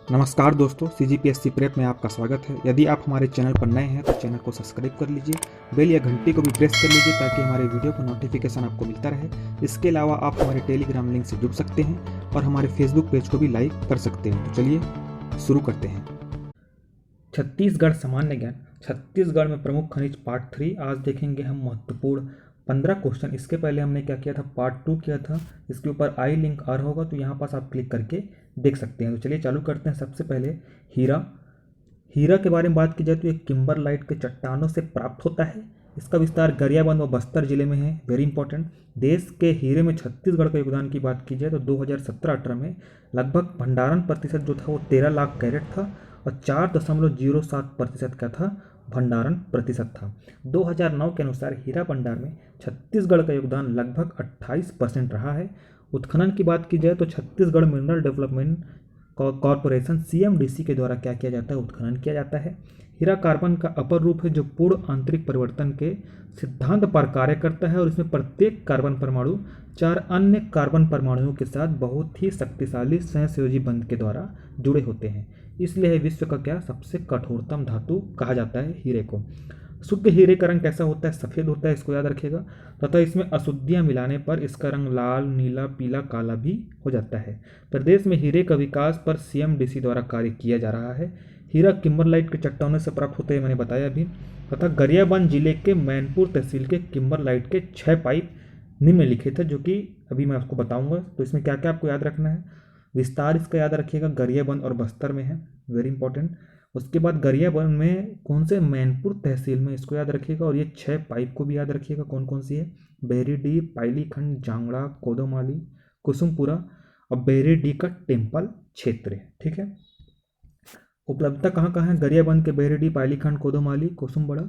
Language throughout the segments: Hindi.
नमस्कार दोस्तों, CGPSC प्रेप में आपका स्वागत है। यदि आप हमारे चैनल पर नए हैं तो चैनल को सब्सक्राइब कर लीजिए, बेल या घंटी को भी प्रेस कर लीजिए ताकि हमारे वीडियो का नोटिफिकेशन आपको मिलता रहे। इसके अलावा आप हमारे टेलीग्राम लिंक से जुड़ सकते हैं और हमारे फेसबुक पेज को भी लाइक कर सकते हैं। तो चलिए शुरू करते हैं। छत्तीसगढ़ सामान्य ज्ञान, छत्तीसगढ़ में प्रमुख खनिज पार्ट 3। आज देखेंगे हम महत्वपूर्ण 15 क्वेश्चन। इसके पहले हमने क्या किया था, पार्ट 2 किया था। इसके ऊपर आई लिंक आ रहा होगा तो यहाँ पास आप क्लिक करके देख सकते हैं। तो चलिए चालू करते हैं। सबसे पहले हीरा हीरा के बारे में बात की जाए तो ये किम्बरलाइट के चट्टानों से प्राप्त होता है। इसका विस्तार गरियाबंद व बस्तर जिले में है। Very important. देश के हीरे में छत्तीसगढ़ का योगदान की बात की जाए तो 2017-18 में लगभग भंडारण प्रतिशत जो था वो 13 लाख कैरेट था और 4.07% का था भंडारण प्रतिशत था। 2009 के अनुसार हीरा भंडार में छत्तीसगढ़ का योगदान लगभग 28% रहा है। उत्खनन की बात की जाए तो Chhattisgarh mineral development corporation CMDC के द्वारा क्या किया जाता है, उत्खनन किया जाता है। हीरा कार्बन का अपर रूप है जो पूर्ण आंतरिक परिवर्तन के सिद्धांत पर कार्य करता है और इसमें प्रत्येक कार्बन परमाणु 4 अन्य कार्बन परमाणुओं के साथ बहुत ही शक्तिशाली सहसंयोजी बंध के द्वारा जुड़े होते हैं। इसलिए यह विश्व का क्या सबसे कठोरतम धातु कहा जाता है हीरे को। शुद्ध हीरे का रंग कैसा होता है, सफ़ेद होता है, इसको याद रखिएगा। तथा इसमें अशुद्धियां मिलाने पर इसका रंग लाल, नीला, पीला, काला भी हो जाता है। प्रदेश में हीरे का विकास पर CMDC द्वारा कार्य किया जा रहा है। हीरा किम्बरलाइट के चट्टानों से प्राप्त होते हैं, मैंने बताया भी। तथा गरियाबंद जिले के मैनपुर तहसील के किम्बरलाइट के 6 पाइप निम्नलिखित है, जो कि अभी मैं आपको बताऊंगा। तो इसमें क्या क्या आपको याद रखना है, विस्तार इसका याद रखिएगा, गरियाबंद और बस्तर में है। Very important. उसके बाद गरियाबंद में कौन से, मैनपुर तहसील में, इसको याद रखिएगा। और ये 6 पाइप को भी याद रखिएगा कौन कौन सी है, बेरीडी, पाइलीखंड, जांगड़ा, कोदोमाली, कुसुमपुरा और बेरीडी का टेम्पल क्षेत्र है। ठीक है। उपलब्धता कहाँ कहाँ है, गरियाबंद के बेरीडी, पाइलीखंड, कोदोमाली, कुसुमपुरा,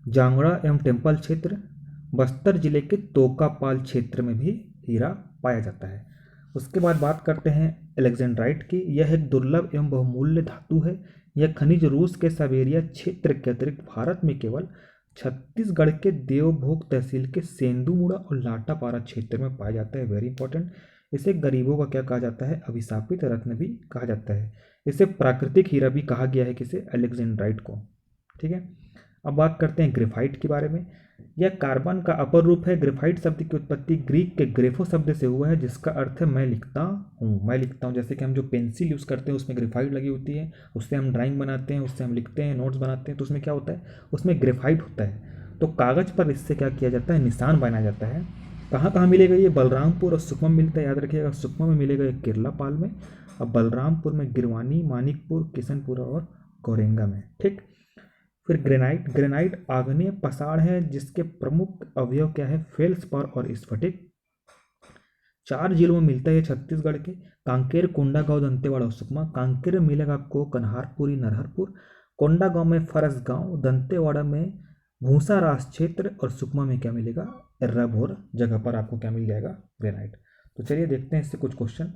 जांगड़ा एवं टेम्पल क्षेत्र। बस्तर जिले के तोकापाल क्षेत्र में भी हीरा पाया जाता है। उसके बाद बात करते हैं एलेक्जेंड्राइट की। यह एक दुर्लभ एवं बहुमूल्य धातु है। यह खनिज रूस के साइबेरिया क्षेत्र के अतिरिक्त भारत में केवल छत्तीसगढ़ के देवभोग तहसील के सेंदुमुड़ा और लाटापारा क्षेत्र में पाया जाता है। Very important. इसे गरीबों का क्या कहा जाता है, अभिशापित रत्न भी कहा जाता है। इसे प्राकृतिक हीरा भी कहा गया है, किसे, एलेक्जेंड्राइट को। ठीक है। अब बात करते हैं ग्रेफाइट के बारे में। यह कार्बन का अपर रूप है। ग्रेफाइट शब्द की उत्पत्ति ग्रीक के ग्रेफो शब्द से हुआ है, जिसका अर्थ है मैं लिखता हूँ। मैं लिखता हूँ, जैसे कि हम जो पेंसिल यूज़ करते हैं उसमें ग्रेफाइट लगी होती है, उससे हम ड्राइंग बनाते हैं, उससे हम लिखते हैं, नोट्स बनाते हैं, तो उसमें क्या होता है, उसमें ग्रेफाइट होता है। तो कागज़ पर इससे क्या किया जाता है, निशान बनाया जाता है। कहाँ कहाँ मिलेगा ये, बलरामपुर और सुकमा में मिलता है, याद रखिएगा। सुकमा में मिलेगा एक केरलापाल में, और बलरामपुर में, गिरवानी, मानिकपुर, किशनपुरा और कोरेंगा में। ठीक। फिर ग्रेनाइट। ग्रेनाइट आग्नेय पसाड़ है जिसके प्रमुख अवयव क्या है, फेल्सपार और स्फटिक। 4 जिलों में मिलता है छत्तीसगढ़ के, कांकेर, कोंडागांव, दंतेवाड़ा और सुकमा। कांकेर में मिलेगा आपको कन्हारपुरी, नरहरपुर। कोंडागांव में फरसगांव, दंतेवाड़ा में भूसारास क्षेत्र और सुकमा में क्या मिलेगा, एर्राभोर जगह पर आपको क्या मिल जाएगा, ग्रेनाइट। तो चलिए देखते हैं इससे कुछ क्वेश्चन।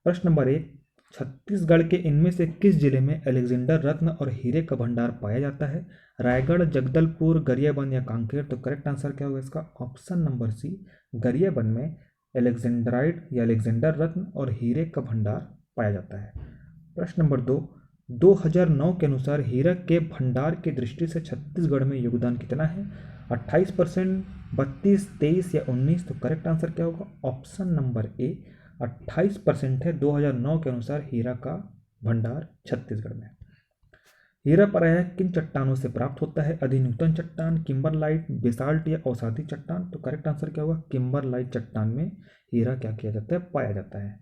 प्रश्न नंबर 1, छत्तीसगढ़ के इनमें से किस जिले में अलेक्जेंडर रत्न और हीरे का भंडार पाया जाता है, रायगढ़, जगदलपुर, गरियाबंद या कांकेर। तो करेक्ट आंसर क्या होगा इसका, ऑप्शन नंबर सी, गरियाबंद में एलेक्जेंड्राइट या अलेक्जेंडर रत्न और हीरे का भंडार पाया जाता है। प्रश्न नंबर 2, 2009 के अनुसार हीरा के भंडार की दृष्टि से छत्तीसगढ़ में योगदान कितना है, 28%, 32, 23 या 19। तो करेक्ट आंसर क्या होगा, ऑप्शन नंबर ए, 28% है 2009 के अनुसार हीरा का भंडार छत्तीसगढ़ में। हीरा प्रायः किन चट्टानों से प्राप्त होता है, अधिनूतन चट्टान, किम्बरलाइट, बेसाल्ट या औषधि चट्टान। तो करेक्ट आंसर क्या होगा, किम्बरलाइट चट्टान में हीरा क्या किया जाता है, पाया जाता है।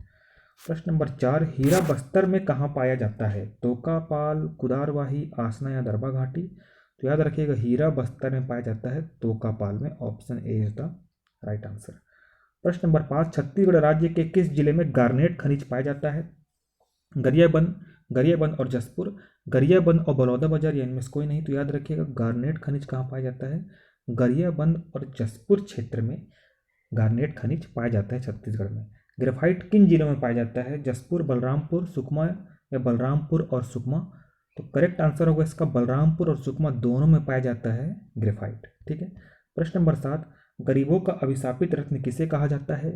प्रश्न नंबर 4, हीरा बस्तर में कहाँ पाया जाता है, तोकापाल, कुदारवाही, आसना या दरबा घाटी। तो याद रखिएगा हीरा बस्तर में पाया जाता है तोकापाल में, option A is the right answer. प्रश्न नंबर 5, छत्तीसगढ़ राज्य के किस जिले में गार्नेट खनिज पाया जाता है, गरियाबंद और जसपुर, गरियाबंद और बलौदाबाजार या इनमें से कोई नहीं। तो याद रखिएगा गार्नेट खनिज कहाँ पाया जाता है, गरियाबंद और जसपुर क्षेत्र में गार्नेट खनिज पाया जाता है छत्तीसगढ़ में। ग्रेफाइट किन जिलों में पाया जाता है, जसपुर, बलरामपुर, सुकमा या बलरामपुर और सुकमा। तो करेक्ट आंसर होगा इसका, बलरामपुर और सुकमा दोनों में पाया जाता है ग्रेफाइट। ठीक है। प्रश्न नंबर 7, गरीबों का अभिशापित रत्न किसे कहा जाता है,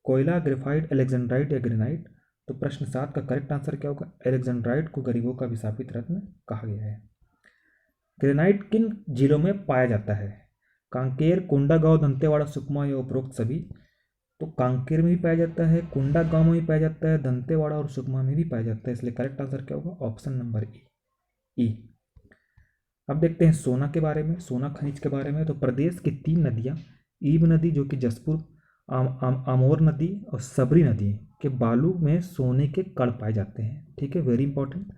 कोयला, ग्रेफाइट, एलेक्जेंड्राइट या ग्रेनाइट। तो प्रश्न 7 का करेक्ट आंसर क्या होगा? एलेक्जेंड्राइट को गरीबों का अभिशापित रत्न कहा गया है। ग्रेनाइट किन जिलों में पाया जाता है? कांकेर, कोंडागांव, दंतेवाड़ा, सुकमा या उपरोक्त सभी? तो कांकेर में भी पाया जाता है, कोंडागांव में भी पाया जाता है, दंतेवाड़ा और सुकमा में भी पाया जाता है, इसलिए करेक्ट आंसर क्या होगा? ऑप्शन नंबर ई। अब देखते हैं सोना के बारे में, सोना खनिज के बारे में। तो प्रदेश की 3 नदियां, ईब नदी जो कि जसपुर, आमोर नदी और सबरी नदी के बालू में सोने के कण पाए जाते हैं। ठीक है, वेरी इंपॉर्टेंट।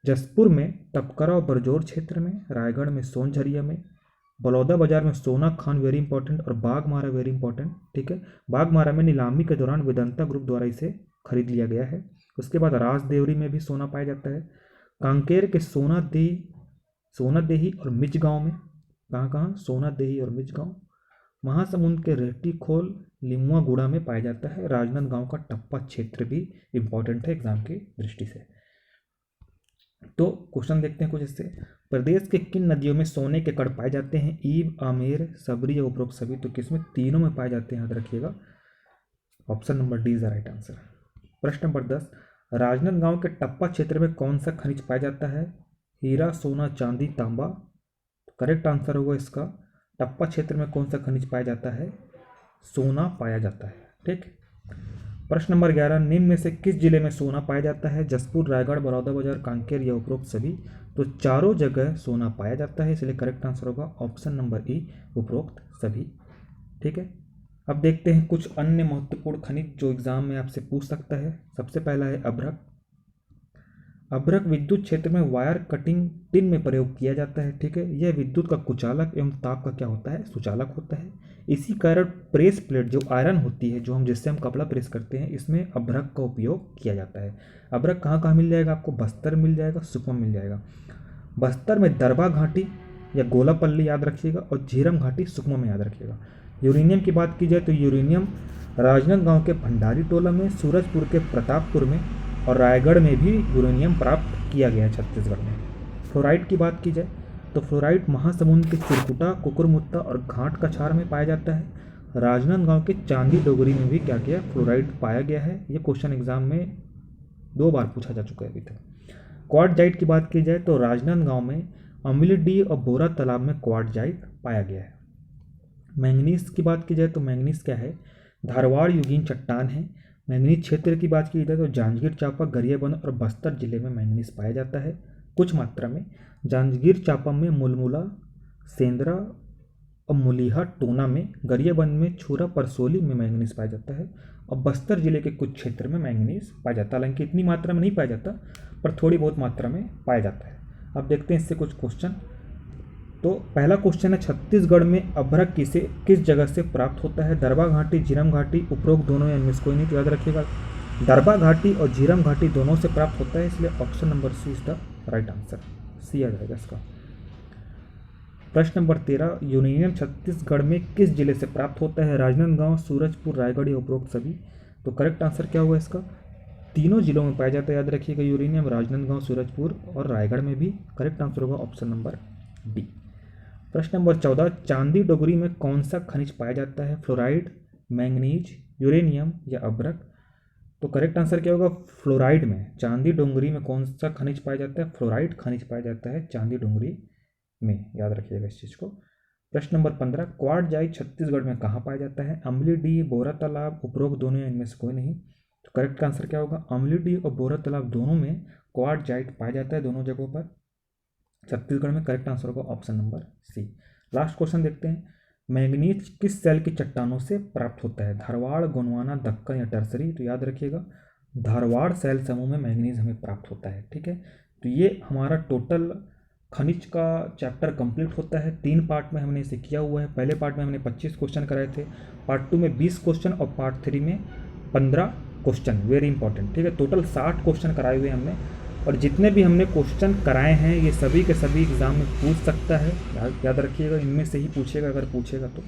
जसपुर में टपकरा और बरजोर क्षेत्र में, रायगढ़ में सोनझरिया में, बलौदा बाजार में सोना खान, वेरी इंपॉर्टेंट, और बाघमारा, वेरी इंपॉर्टेंट। ठीक है, बाघमारा में नीलामी के दौरान वेदांता ग्रुप द्वारा इसे खरीद लिया गया है। उसके बाद राजदेवरी में भी सोना पाया जाता है। कांकेर के सोनादेही और मिचगांव में, कहाँ सोनादेही और मिचगांव। महासमुंद के रेहटी खोल, लिमुआगुड़ा में पाया जाता है। राजनांदगांव का टप्पा क्षेत्र भी इंपॉर्टेंट है एग्जाम की दृष्टि से। तो क्वेश्चन देखते हैं कुछ इससे। प्रदेश के किन नदियों में सोने के कण पाए जाते हैं? ईब, आमेर, सबरी या उपरोक्त सभी? तो किसमें? तीनों में पाए जाते हैं, याद रखिएगा। Option number D is the right answer. प्रश्न नंबर 10, राजनांदगांव के टप्पा क्षेत्र में कौन सा खनिज पाया जाता है? हीरा, सोना, चांदी, तांबा? करेक्ट आंसर होगा इसका, टप्पा क्षेत्र में कौन सा खनिज पाया जाता है? सोना पाया जाता है। ठीक। प्रश्न नंबर 11, निम्न में से किस जिले में सोना पाया जाता है? जसपुर, रायगढ़, बलौदाबाजार, कांकेर या उपरोक्त सभी? तो चारों जगह सोना पाया जाता है, इसलिए करेक्ट आंसर होगा ऑप्शन नंबर ई, उपरोक्त सभी। ठीक है, अब देखते हैं कुछ अन्य महत्वपूर्ण खनिज जो एग्जाम में आपसे पूछ सकता है। सबसे पहला है अभ्रक। अभ्रक विद्युत क्षेत्र में वायर कटिंग टिन में प्रयोग किया जाता है। ठीक है, यह विद्युत का कुचालक एवं ताप का क्या होता है? सुचालक होता है। इसी कारण प्रेस प्लेट जो आयरन होती है, जो हम जिससे हम कपड़ा प्रेस करते हैं, इसमें अभ्रक का उपयोग किया जाता है। अभ्रक कहाँ कहाँ मिल जाएगा आपको? बस्तर मिल जाएगा, सुकमा मिल जाएगा। बस्तर में दरबा घाटी या गोलापल्ली याद रखिएगा, और झीरम घाटी सुकमा में याद रखिएगा। यूरेनियम की बात की जाए तो यूरेनियम राजनांदगांव के भंडारी टोला में, सूरजपुर के प्रतापपुर में और रायगढ़ में भी यूरेनियम प्राप्त किया गया है छत्तीसगढ़ में। फ्लोराइड की बात की जाए तो फ्लोराइड महासमुंद के चिरकुटा, कुकुरमुत्ता और घाट कछार में पाया जाता है। राजनांदगांव के चांदी डोगरी में भी क्या किया? फ्लोराइड पाया गया है। ये क्वेश्चन एग्जाम में 2 बार पूछा जा चुका है अभी तक। क्वार्टजाइट की बात की जाए तो राजनांदगांव में अम्लीडीह और बोरा तालाब में क्वार्टजाइट पाया गया है। मैंगनीज की बात की जाए तो मैंगनीज क्या है? धारवाड़ युगीन चट्टान है। मैंगनीज क्षेत्र की बात की जाए तो जांजगीर चांपा, गरियाबंद और बस्तर जिले में मैंगनीज पाया जाता है कुछ मात्रा में। जांजगीर चांपा में मुलमुला, सेंद्रा और मुलिहा टोना में, गरियाबंद में छुरा परसोली में मैंगनीज पाया जाता है, और बस्तर जिले के कुछ क्षेत्र में मैंगनीज पाया जाता है। हालांकि इतनी मात्रा में नहीं पाया जाता, पर थोड़ी बहुत मात्रा में पाया जाता है। अब देखते हैं इससे कुछ क्वेश्चन। तो पहला क्वेश्चन है, छत्तीसगढ़ में अभ्रक किस जगह से प्राप्त होता है? दरबा घाटी, झीरम घाटी, उपरोक्त दोनों या इनमें से कोई नहीं? तो याद रखिएगा दरबा घाटी और झीरम घाटी दोनों से प्राप्त होता है, इसलिए option number C is the right answer. C आ जाएगा इसका। प्रश्न नंबर 13, यूरेनियम छत्तीसगढ़ में किस जिले से प्राप्त होता है? राजनांदगांव, सूरजपुर, रायगढ़ या उपरोक्त सभी? तो करेक्ट आंसर क्या होगा इसका? तीनों जिलों में पाया जाता है, याद रखिएगा यूरेनियम, राजनांदगांव, सूरजपुर और रायगढ़ में भी। करेक्ट आंसर होगा ऑप्शन नंबर डी। प्रश्न नंबर 14, चांदी डोगरी में कौन सा खनिज पाया जाता है? फ्लोराइड, मैंगनीज, यूरेनियम या अभ्रक? तो करेक्ट आंसर क्या होगा? फ्लोराइड में। चांदी डोंगरी में कौन सा खनिज पाया जाता है? फ्लोराइड खनिज पाया जाता है चांदी डोंगरी में, याद रखिएगा इस चीज़ को। प्रश्न नंबर 15, क्वार्टजाइट छत्तीसगढ़ में कहाँ पाया जाता है? अम्लीडीह, बोरा तालाब, उपरोक्त दोनों या इनमें से कोई नहीं? तो करेक्ट आंसर क्या होगा? अम्लीडीह और बोरा तालाब दोनों में क्वार्टजाइट पाया जाता है, दोनों जगहों पर छत्तीसगढ़ में। करेक्ट आंसर होगा option number C. Last question देखते हैं, मैंगनीज किस सेल की चट्टानों से प्राप्त होता है? धारवाड़, गोंडवाना, दक्कन या टर्सरी? तो याद रखिएगा धारवाड़ सेल समूह में मैंगनीज हमें प्राप्त होता है। ठीक है, तो ये हमारा टोटल खनिज का चैप्टर कंप्लीट होता है। 3 पार्ट में हमने इसे किया हुआ है। पहले पार्ट में हमने 25 क्वेश्चन कराए थे, पार्ट 2 में 20 क्वेश्चन और पार्ट 3 में 15 क्वेश्चन, वेरी इंपॉर्टेंट। ठीक है, टोटल 60 क्वेश्चन कराए हुए हमने, और जितने भी हमने क्वेश्चन कराए हैं ये सभी के सभी एग्जाम में पूछ सकता है, याद रखिएगा इनमें से ही पूछेगा अगर पूछेगा तो।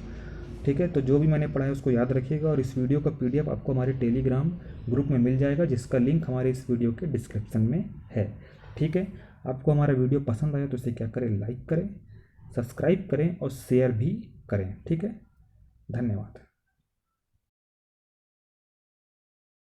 ठीक है, तो जो भी मैंने पढ़ा है उसको याद रखिएगा, और इस वीडियो का PDF आपको हमारे टेलीग्राम ग्रुप में मिल जाएगा, जिसका लिंक हमारे इस वीडियो के डिस्क्रिप्शन में है। ठीक है, आपको हमारा वीडियो पसंद आया तो इसे क्या करें? लाइक करें, सब्सक्राइब करें और शेयर भी करें। ठीक है, धन्यवाद।